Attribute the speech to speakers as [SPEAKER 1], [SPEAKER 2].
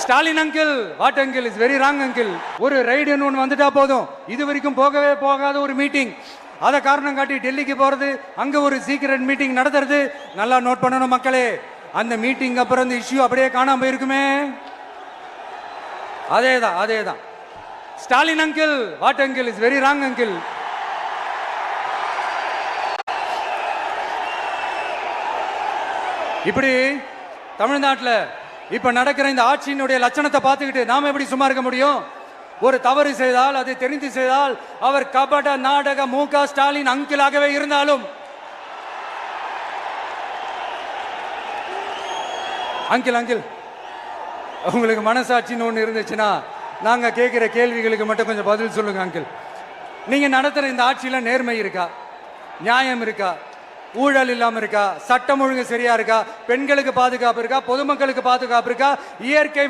[SPEAKER 1] Stalin uncle, what uncle is very wrong uncle. ஒரு ரைடுன்னு ஒன்று வந்துட்டா போதும், இது வரைக்கும் போகவே போகாத ஒரு மீட்டிங், அதை காரணம் காட்டி டெல்லிக்கு போறது, அங்க ஒரு சீக்கிரட் மீட்டிங் நடத்துறது. நல்லா நோட் பண்ணணும் மக்களே, அந்த மீட்டிங் அப்புறம் இந்த இஷ்யூ அப்படியே காணாம போயிருக்குமே. அதேதான். Stalin uncle, what uncle is very wrong uncle. இப்படி தமிழ்நாட்டில் இப்ப நடக்கிற இந்த ஆட்சியினுடைய லட்சணத்தை பார்த்துக்கிட்டு நாம எப்படி சும்மா இருக்க முடியும்? ஒரு தவறு செய்தால், அதை தெரிந்து செய்தால், அவர் கபட நாடக மு.க. ஸ்டாலின் அங்கிளாகவே இருந்தாலும், அங்கிள் உங்களுக்கு மனசாட்சின்னு ஒன்று இருந்துச்சுன்னா நாங்க கேட்கிற கேள்விகளுக்கு மட்டும் கொஞ்சம் பதில் சொல்லுங்க அங்கிள். நீங்க நடத்துற இந்த ஆட்சியில நேர்மை இருக்கா? நியாயம் இருக்கா? ஊழல் இல்லாம இருக்கா? சட்டம் ஒழுங்கு சரியா இருக்கா? பெண்களுக்கு பாதுகாப்பு இருக்கா? பொதுமக்களுக்கு பாதுகாப்பு இருக்கா? இயற்கை